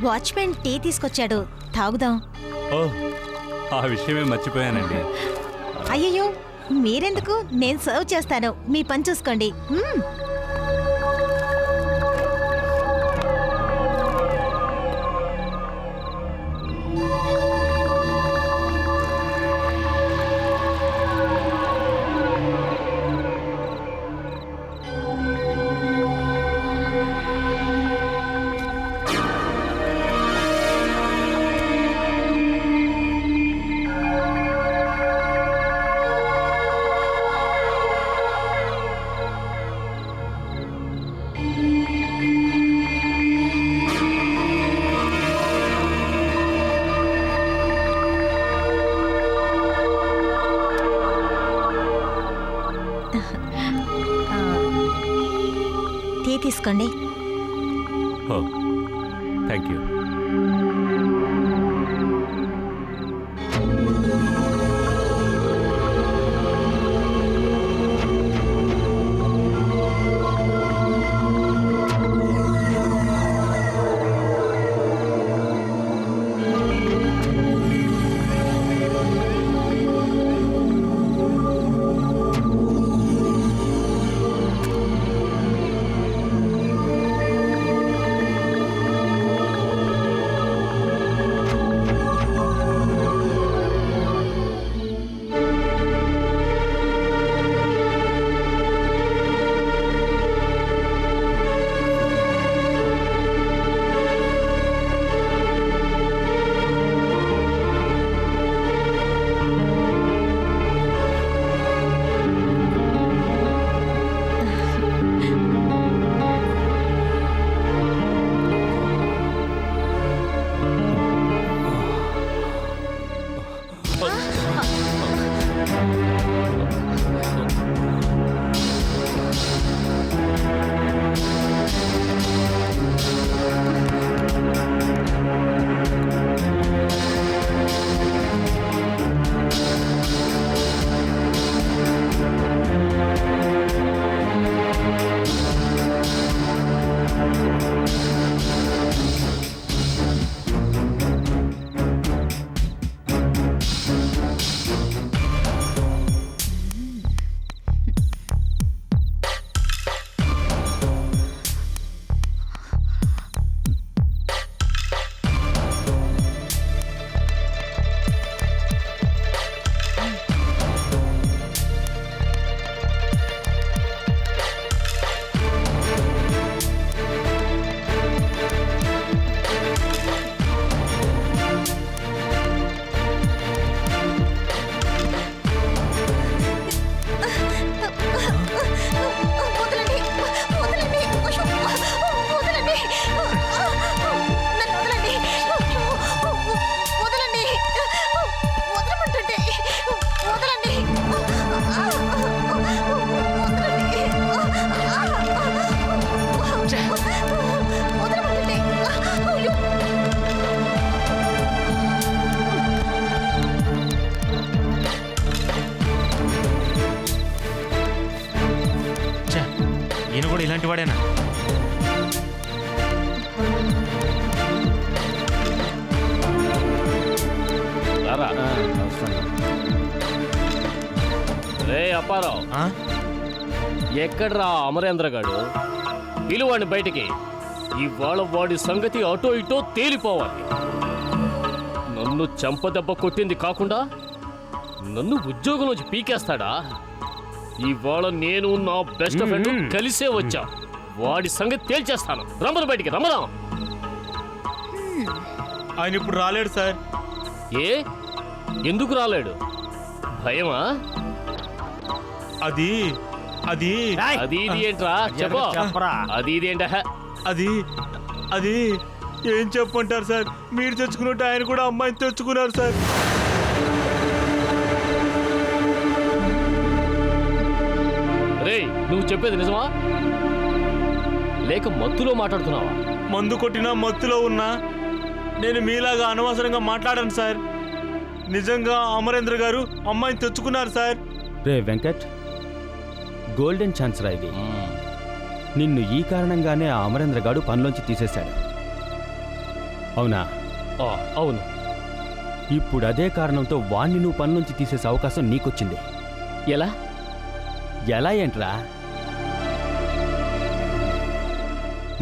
Watchman tea తీసుకొచ్చాడు, తాగుదాం. ఓ, ఆ విషయమే మర్చిపోయానండి. అయ్యయ్యో, మీరెందుకు? నేను సర్వ్ చేస్తాను, మీ పని చూసుకోండి. టీ తీసుకోండి. ఓ, థ్యాంక్ యూ. ఇలాంటి వాడేనా? రే అప్పారావు, ఎక్కడ్రా అమరేంద్ర గాడు? పిలువాడిని బయటికి. ఇవాళ వాడి సంగతి అటో ఇటో తేలిపోవాలి. నన్ను చెంపదెబ్బ కొట్టింది కాకుండా నన్ను ఉద్యోగంలోంచి పీకేస్తాడా? ఇవాళ నేను నా బెస్ట్ ఫ్రెండ్ కలిసే వచ్చా. వాడి సంగతి తేల్చేస్తాను. రమ్మను బయటికి, రమ్మను. ఆయన ఇప్పుడు రాలేడు సార్. ఏ, ఎందుకు రాలేడు? భయమా? అది అది అది ఇది ఏంట్రా? చెప్పరా. అది ఇది ఏంట? అది అది ఏం చెప్పంటారు సార్? మీరు తెచ్చుకున్నట్టు ఆయన కూడా అమ్మాయిని తెచ్చుకున్నారు సార్. రే, నువ్వు చెప్పేది నిజమా లేక మత్తులో మాట్లాడుతున్నావా? మందు కొట్టినా మత్తులో ఉన్నా నేను మీలాగా అనవసరంగా మాట్లాడాను సార్. నిజంగా అమరేంద్ర గారు అమ్మాయిని తెచ్చుకున్నారు సార్. రే వెంకట్, గోల్డెన్ ఛాన్స్ రా ఇది. నిన్ను ఈ కారణంగానే ఆ అమరేంద్ర గారు పనిలోంచి తీసేశాడు. అవునా? ఆ, అవును. ఇప్పుడు అదే కారణంతో వాణ్ణి నువ్వు పని నుంచి తీసేసే అవకాశం నీకొచ్చింది. ఎలా? ఎలా ఏంట్రా?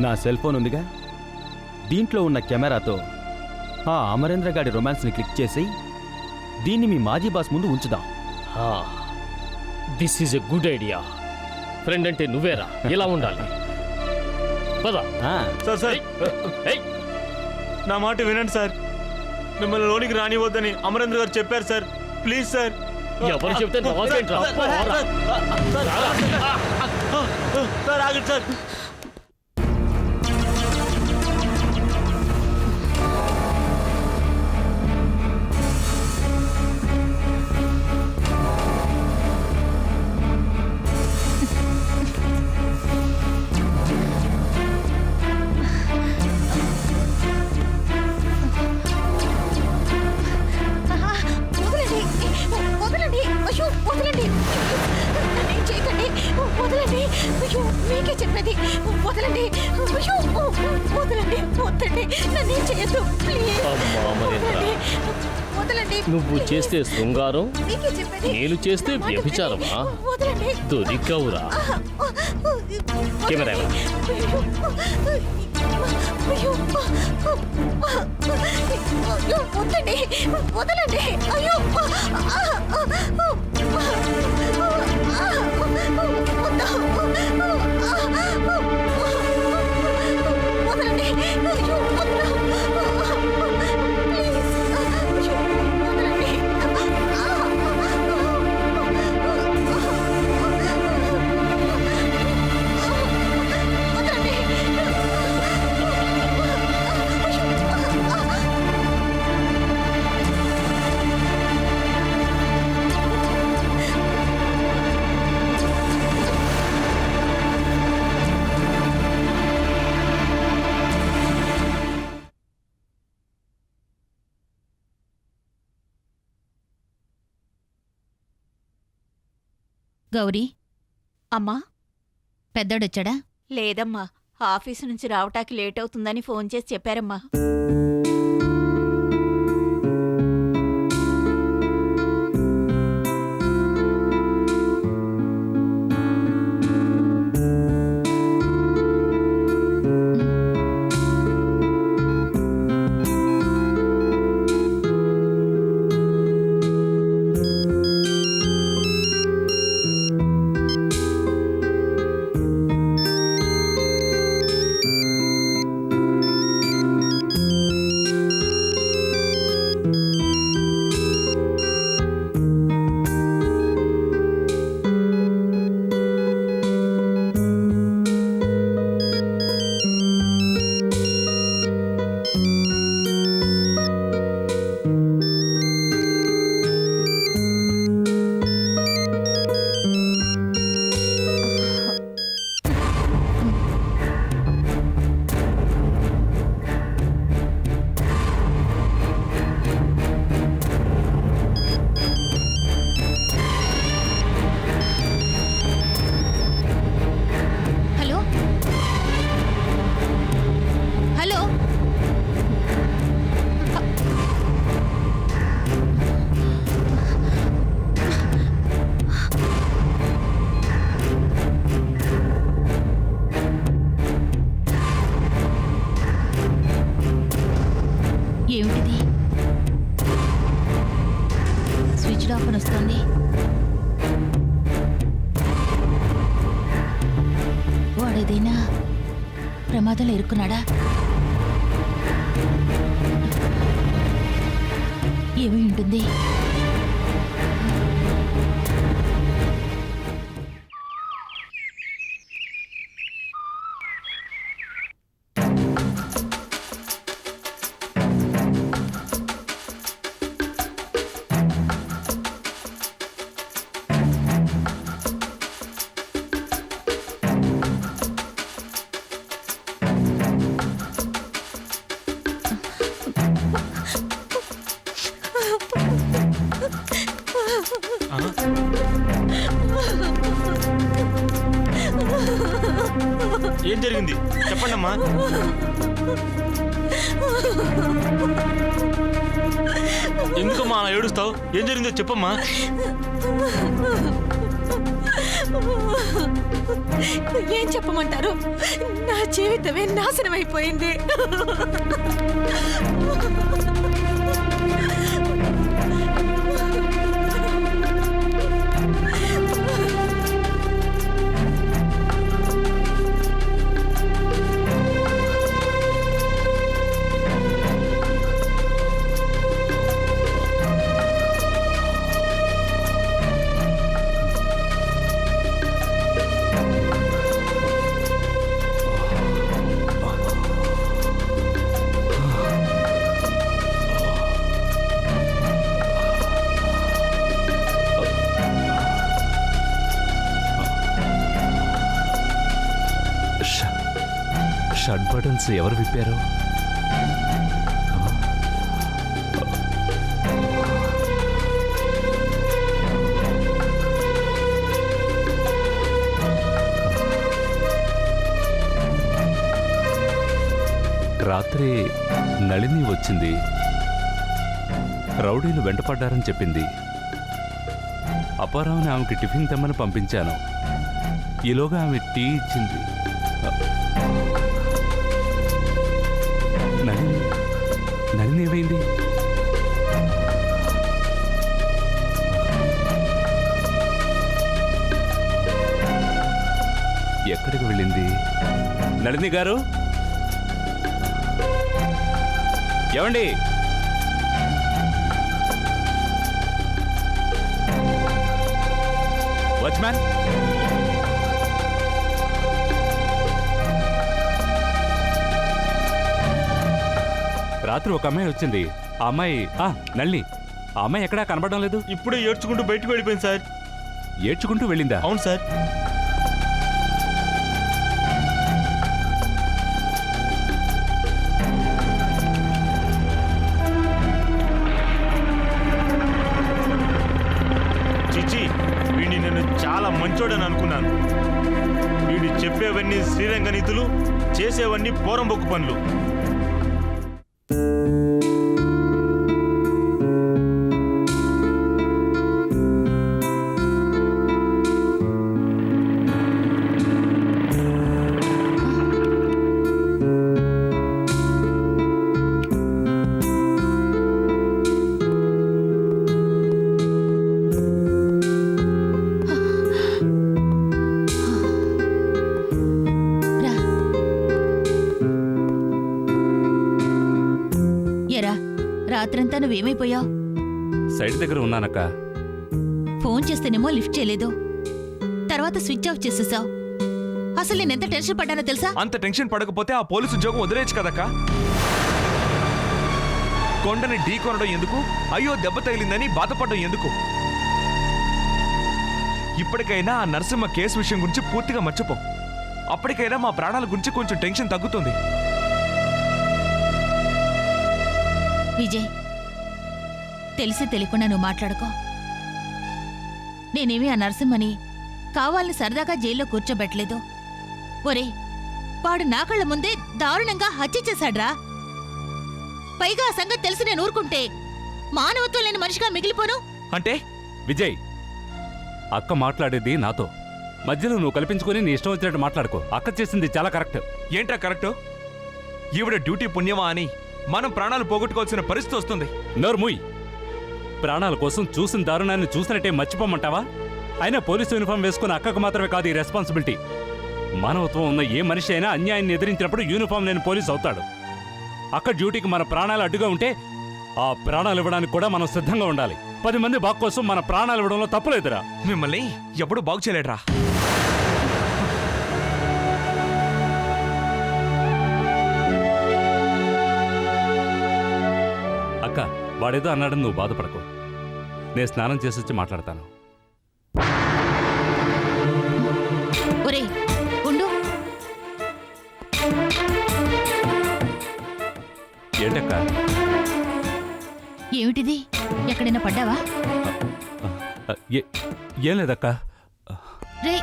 నా సెల్ ఫోన్ ఉందిగా, దీంట్లో ఉన్న కెమెరాతో ఆ అమరేంద్ర గాడి రొమాన్స్ని క్లిక్ చేసి దీన్ని మీ మాజీ బాస్ ముందు ఉంచుదాం. This is a good idea. Friend అంటే నువ్వేరా, ఇలా ఉండాలి. పద. ఆ, సార్ సార్ ఏయ్, నా మాట వినండి సార్. మిమ్మల్ని లోనికి రానివద్దని అమరేంద్ర గారు చెప్పారు సార్. Please sir. ఎవరు చెప్తే నాకేంట్రా? పోరా. సార్ ఆగండి సార్. ఆహా, వదలండి, వదలండి, అయ్యో వదలండి, నన్నేం చేయకండి, వదలండి, అయ్యో మీకే చెప్పేది, వదలండి, అయ్యో వదలండి, వద్దండి, నన్నేం చేయొద్దు, ప్లీజ్, అమ్మా అమరేంద్ర, వదలండి, వదలండి, నువ్వు ప్లీజ్. చేస్తే శృంగారం, మీకే చెప్పేది, నేను చేస్తే నా మాట వ్యభిచారమా? వినండి, వదలండి. దొరికవురా. కెమెరా ఎవరు? అయ్యో, అయ్యో, వద్దండి, వదలండి, అయ్యో, వదలండి, అయ్యో, ప్లీజ్, అయ్యో, వదలండి. గౌరీ, అమ్మా, పెద్దోడొచ్చాడా? లేదమ్మా, ఆఫీసు నుంచి రావటానికి లేట్ అవుతుందని ఫోన్ చేసి చెప్పారమ్మా. హలో, హలో, ఏమిటిది? స్విచ్ ఆఫ్ అని వస్తుంది. వాడేదైనా ప్రమాదంలో ఇరుక్కున్నాడా? ఏమై ఉంటుంది? ఏం జరిగింది చెప్పండి అమ్మా. ఎందుకమ్మా అలా ఏడుస్తావు? ఏం జరిగిందో చెప్పమ్మా. ఏం చెప్పమంటారు? నా జీవితమే నాశనం అయిపోయింది. షట్ బటన్స్ ఎవరు విప్పారు? రాత్రి నళిని వచ్చింది. రౌడీలు వెంటపడ్డారని చెప్పింది. అప్పారావుని ఆమెకి టిఫిన్ తెమ్మని పంపించాను. ఈలోగా ఆమె టీ ఇచ్చింది. నళిని ఏమైంది? ఎక్కడికి వెళ్ళింది? నళిని గారు, ఏమండి? వాచ్మ్యాన్, రాత్రి ఒక అమ్మాయి వచ్చింది. ఆ అమ్మాయి నళిని. ఆ అమ్మాయి ఎక్కడా కనబడడం లేదు. ఇప్పుడే ఏడ్చుకుంటూ బయటకు వెళ్ళిపోయింది సార్. ఏడ్చుకుంటూ వెళ్ళిందా? అవును సార్. చిచి, వీడిని నేను చాలా మంచోడని అనుకున్నాను. వీడు చెప్పేవన్నీ శ్రీరంగ నీతులు, చేసేవన్నీ పోరంబొక్కు పనులు. రా. ఎరా, రాత్రంతా నువ్వేమైపోయావు? సైడ్ దగ్గర ఉన్నానక్క. ఫోన్ చేస్తేనేమో లిఫ్ట్ చేయలేదు, తర్వాత స్విచ్ ఆఫ్ చేసేసావు. అసలు నేనెంత టెన్షన్ పడ్డానో తెలుసా? అంత టెన్షన్ పడకపోతే ఆ పోలీసు ఉద్యోగం వదిలేయచ్చు కదక్క. కొండని ఢీ కొనడం ఎందుకు? అయ్యో దెబ్బ తగిలిందని బాధపడడం ఎందుకు? ఇప్పటికైనా ఆ నరసింహ కేసు విషయం గురించి పూర్తిగా మర్చిపో. అప్పటికైనా మా ప్రాణాల గురించి కొంచెం టెన్షన్ తగ్గుతుంది. విజయ్, తెలిసి తెలియకుండా నువ్వు మాట్లాడుకో. నేనేమి ఆ నరసింహని కావాలని సరదాగా జైల్లో కూర్చోబెట్టలేదు. ఒరే, వాడు నా కళ్ళ ముందే దారుణంగా హత్య చేశాడ్రా. పైగా ఆ సంగతి తెలిసి నేను ఊరుకుంటే మానవత్వం లేని మనిషిగా మిగిలిపోను. అంటే విజయ్, అక్క మాట్లాడేది నాతో. మధ్యలో నువ్వు కల్పించుకొని నీ ఇష్టం వచ్చినట్టు మాట్లాడుకో. అక్క చేసింది చాలా కరెక్ట్. ఏంట్రా కరెక్టు? ఈవిడ డ్యూటీ పుణ్యమా అని మనం ప్రాణాలు పోగొట్టుకోవాల్సిన పరిస్థితి వస్తుంది. నోర్ముయ్. ప్రాణాల కోసం చూసిన దారుణాన్ని చూసినట్టే మర్చిపోమంటావా? అయినా పోలీసు యూనిఫామ్ వేసుకున్న అక్కకు మాత్రమే కాదు ఈ రెస్పాన్సిబిలిటీ. మానవత్వం ఉన్న ఏ మనిషి అయినా అన్యాయాన్ని ఎదిరించినప్పుడు యూనిఫామ్ లేని పోలీసు అవుతాడు. అక్క డ్యూటీకి మన ప్రాణాలు అడ్డుగా ఉంటే ఆ ప్రాణాలు ఇవ్వడానికి కూడా మనం సిద్ధంగా ఉండాలి. 10 మంది బాగు కోసం మన ప్రాణాలు ఇవ్వడంలో తప్పులేదురా. మిమ్మల్ని ఎప్పుడు బాగు చేయలేడ్రా. అక్క, వాడేదో అన్నాడని నువ్వు బాధపడకు. నేను స్నానం చేసి వచ్చి మాట్లాడతాను. ఒరే, ఉండు. ఏంటక్క? ఏమిటిది? ఎక్కడైనా పడ్డావా? ఏం లేదక్క. రే,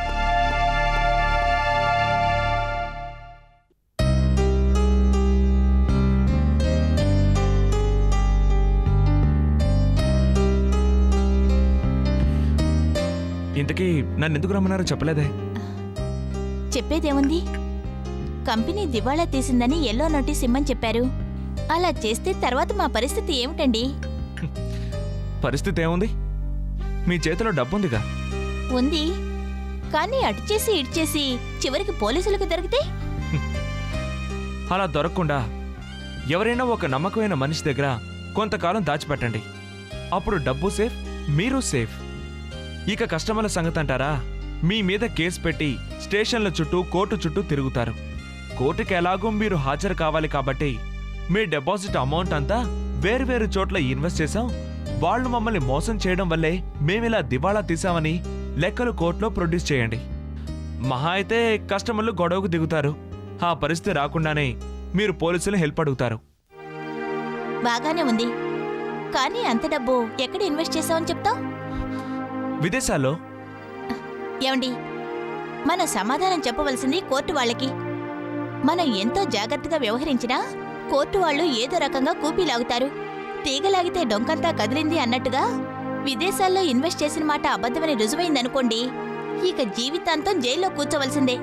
ఇంతకీ నన్ను ఎందుకు రమ్మన్నారో చెప్పలేదే. చెప్పేదేముంది, కంపెనీ దివాళా తీసిందని ఎల్లో నోటీస్ ఇమ్మని చెప్పారు. అలా చేస్తే తర్వాత మా పరిస్థితి ఏమిటండి? పరిస్థితి ఏముంది? మీ చేతిలో డబ్బుందిగా. ఉంది, కానీ అటు చేసి ఇటు చేసి చివరికి పోలీసులకు దొరికితే అలా దొరకకుండా ఎవరైనా ఒక నమ్మకమైన మనిషి దగ్గర కొంతకాలం దాచిపెట్టండి. అప్పుడు డబ్బు సేఫ్, మీరు సేఫ్. ఇక కస్టమర్ల సంగతి అంటారా? మీ మీద కేసు పెట్టి స్టేషన్ల చుట్టూ, కోర్టు చుట్టూ తిరుగుతారు. కోర్టుకి ఎలాగో మీరు హాజరు కావాలి కాబట్టి మీ డిపాజిట్ అమౌంట్ అంతా వేరువేరు చోట్ల ఇన్వెస్ట్ చేశాం, వాళ్ళు మమ్మల్ని మోసం చేయడం వల్లే మేమిలా దివాళా తీసామని లెక్కలు కోర్టులో ప్రొడ్యూస్ చేయండి. మహా అయితే కస్టమర్లు గొడవకు దిగుతారు. ఆ పరిస్థితి రాకుండానే మీరు పోలీసులు హెల్ప్ అడుగుతారు. బాగానే ఉంది, కానీ అంత డబ్బు ఎక్కడ ఇన్వెస్ట్ చేసావని చెప్తావు? విదేశాల్లో. ఏమండి, మనం సమాధానం చెప్పవలసింది కోర్టు వాళ్ళకి. మనం ఎంతో జాగ్రత్తగా వ్యవహరించినా కోర్టు వాళ్ళు ఏదో రకంగా కూపీలాగుతారు. తీగలాగితే డొంకంతా కదిలింది అన్నట్టుగా విదేశాల్లో ఇన్వెస్ట్ చేసిన మాట అబద్ధమని రుజువైందనుకోండి, ఇక జీవితాంతం జైల్లో కూర్చోవలసిందే.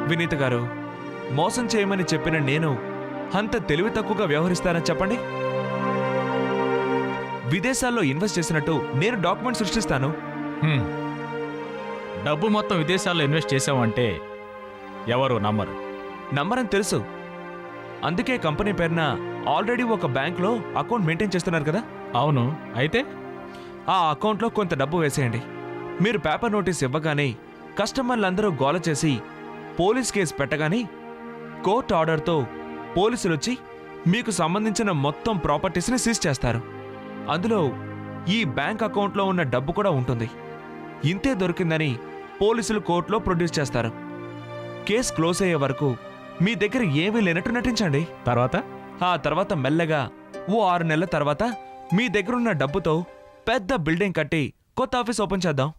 వినీత గారు, మోసం చేయమని చెప్పిన నేను అంత తెలివి తక్కువగా వ్యవహరిస్తానని చెప్పండి. విదేశాల్లో ఇన్వెస్ట్ చేసినట్టు నేను డాక్యుమెంట్ సృష్టిస్తాను. డబ్బు మొత్తం విదేశాల్లో ఇన్వెస్ట్ చేసావంటే ఎవరు నమ్మరు. నమ్మరని తెలుసు. అందుకే కంపెనీ పేరున ఆల్రెడీ ఒక బ్యాంక్లో అకౌంట్ మెయింటైన్ చేస్తున్నారు కదా. అవును, అయితే ఆ అకౌంట్లో కొంత డబ్బు వేసేయండి. మీరు పేపర్ నోటీస్ ఇవ్వగానే కస్టమర్లందరూ గోల చేసి పోలీస్ కేసు పెట్టగానే కోర్టు ఆర్డర్తో పోలీసులు వచ్చి మీకు సంబంధించిన మొత్తం ప్రాపర్టీస్ని సీజ్ చేస్తారు. అందులో ఈ బ్యాంక్ అకౌంట్లో ఉన్న డబ్బు కూడా ఉంటుంది. ఇంతే దొరికిందని పోలీసులు కోర్టులో ప్రొడ్యూస్ చేస్తారు. కేసు క్లోజ్ అయ్యే వరకు మీ దగ్గర ఏమీ లేనట్టు నటించండి. తర్వాత ఆ తర్వాత మెల్లగా ఓ 6 నెలల తర్వాత మీ దగ్గరున్న డబ్బుతో పెద్ద బిల్డింగ్ కట్టి కొత్త ఆఫీస్ ఓపెన్ చేద్దాం.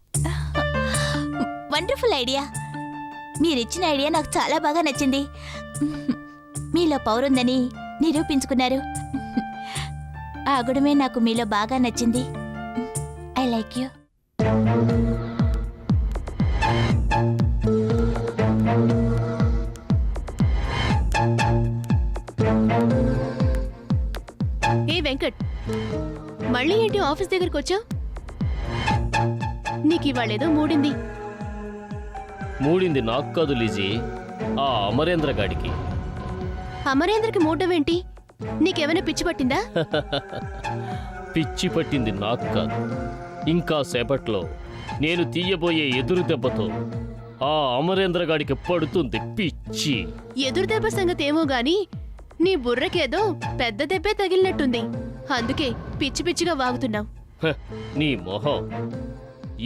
Wonderful idea. మీరిచ్చిన ఐడియా నాకు చాలా బాగా నచ్చింది. మీలో పౌరుందని నిరూపించుకున్నారు. ఆ గుణమే నాకు మీలో బాగా నచ్చింది. I like you. ఏ వెంకట్, మళ్ళీ ఏంటి ఆఫీస్ దగ్గరకు వచ్చా? నీకు ఇవాళేదో మూడింది. మూడింది నాకు కాదు లిజీ, ఆ అమరేంద్ర గాడికి. అమరేంద్రకి మూడవేంటి? నీకేమైనా పిచ్చి పట్టిందా? పిచ్చి పట్టింది నాకు కాదు. ఇంకా సేపట్లో నేను తీయబోయే ఎదురు దెబ్బతో ఆ అమరేంద్ర గాడికి పడుతుంది పిచ్చి. ఎదురు దెబ్బ సంగతి ఏమో గాని నీ బుర్రకేదో పెద్ద దెబ్బే తగిలినట్టుంది. అందుకే పిచ్చి పిచ్చిగా వాగుతున్నావు. హ, నీ మొహం.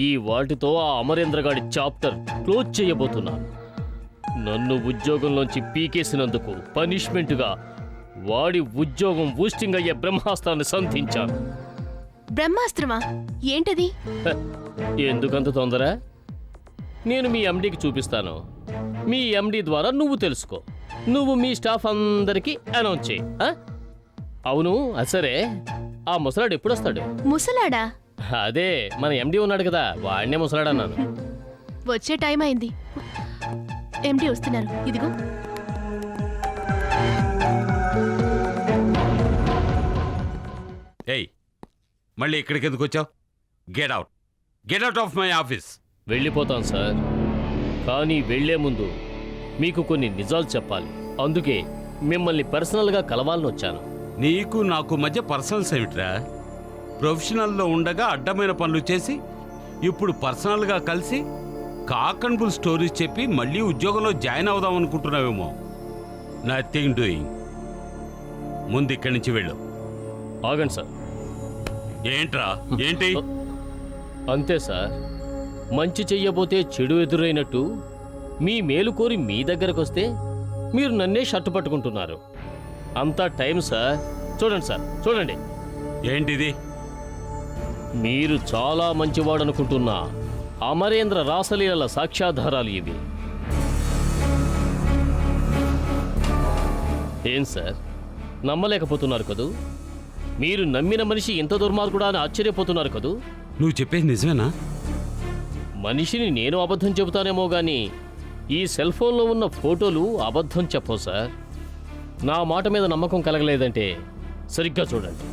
ఈ వాటితో ఆ అమరేంద్ర గాడి చాప్టర్ క్లోజ్ చేయబోతున్నాను. నన్ను ఉద్యోగంలోంచి పీకేసినందుకు పనిష్మెంటుగా వాడి ఉద్యోగం బూస్టింగ్ అయ్యే బ్రహ్మాస్త్రాన్ని సంధించాను. బ్రహ్మాస్త్రమా? ఏంటది? హ, ఎందుకంత తొందర? నేను మీ ఎండీకి చూపిస్తాను. మీ ఎండీ ద్వారా నువ్వు తెలుసుకో. నువ్వు మీ స్టాఫ్ అందరికీ అనౌన్స్ చేయి. అవును, సరే, ఆ ముసలాడు ఎప్పుడొస్తాడు? ముసలాడా? అదే మన ఎండీ ఉన్నాడు కదా, వాడినే ముసలాడన్నాను. వచ్చే టైం అయింది. ఎండి వస్తున్నారు, ఇదిగో. ఏయ్, మళ్ళీ ఇక్కడికి ఎందుకు వచ్చావు? Get out, get out of my office. వెళ్ళిపోతాం సార్, కానీ వెళ్లే ముందు మీకు కొన్ని నిజాలు చెప్పాలి. అందుకే మిమ్మల్ని పర్సనల్గా కలవాలని వచ్చాను. నీకు నాకు మధ్య పర్సనల్స్ ఏమిట్రా? ప్రొఫెషనల్లో ఉండగా అడ్డమైన పనులు చేసి ఇప్పుడు పర్సనల్గా కలిసి కాక్ అండ్ బుల్ స్టోరీస్ చెప్పి మళ్ళీ ఉద్యోగంలో జాయిన్ అవుదాం అనుకుంటున్నావేమో. Nothing doing. ముందు ఇక్కడి నుంచి వెళ్ళు. ఆగండి సార్. ఏంట్రా? ఏంటి? అంతే సార్, మంచి చెయ్యబోతే చెడు ఎదురైనట్టు మీ మేలు కోరి మీ దగ్గరకు వస్తే మీరు నన్నే షర్టు పట్టుకుంటున్నారు. అంతా టైం సార్. చూడండి సార్, చూడండి. ఏంటిది? మీరు చాలా మంచివాడు అనుకుంటున్నా అమరేంద్ర రాసలీలల సాక్ష్యాధారాలు ఇవి. ఏం సార్, నమ్మలేకపోతున్నారు కదూ? మీరు నమ్మిన మనిషి ఇంత దుర్మార్గుడా అని ఆశ్చర్యపోతున్నారు కదూ? నువ్వు చెప్పేది నిజమేనా? మనిషిని నేను అబద్ధం చెబుతానేమో గాని ఈ సెల్ ఫోన్లో ఉన్న ఫోటోలు అబద్ధం చెప్పవు సార్. నా మాట మీద నమ్మకం కలగలేదంటే సరిగ్గా చూడండి.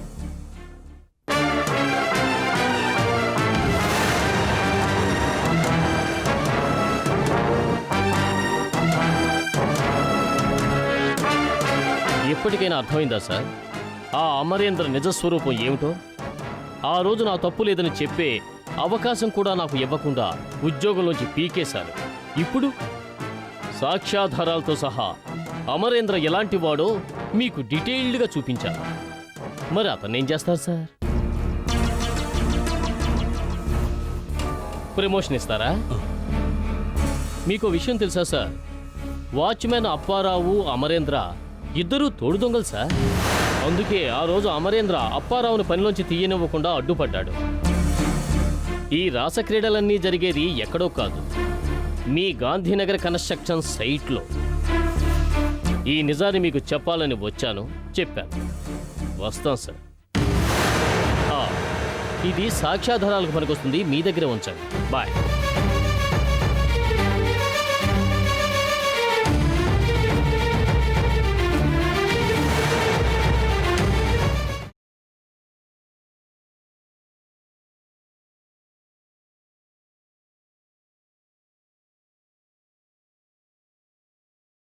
ఇప్పటికైనా అర్థమైందా సార్ ఆ అమరేంద్ర నిజస్వరూపం ఏమిటో? ఆ రోజు నా తప్పు లేదని చెప్పే అవకాశం కూడా నాకు ఇవ్వకుండా ఉద్యోగంలోంచి పీకేశారు. ఇప్పుడు సాక్ష్యాధారాలతో సహా అమరేంద్ర ఎలాంటి వాడో మీకు డీటెయిల్డ్గా చూపించాను. మరి అతన్నేం చేస్తారు సార్? ప్రమోషన్ ఇస్తారా? మీకు విషయం తెలుసా సార్, వాచ్మెన్ అప్పారావు అమరేంద్ర ఇద్దరూ తోడు దొంగలు సార్. అందుకే ఆ రోజు అమరేంద్ర అప్పారావుని పనిలోంచి తీయనివ్వకుండా అడ్డుపడ్డాడు. ఈ రాసక్రీడలన్నీ జరిగేది ఎక్కడో కాదు, మీ గాంధీనగర్ కన్స్ట్రక్షన్ సైట్లో. ఈ నిజాన్ని మీకు చెప్పాలని వచ్చాను, చెప్పాను. వస్తాం సార్. ఇది సాక్ష్యాధారాలకు పనికొస్తుంది, మీ దగ్గర ఉంచండి. బాయ్.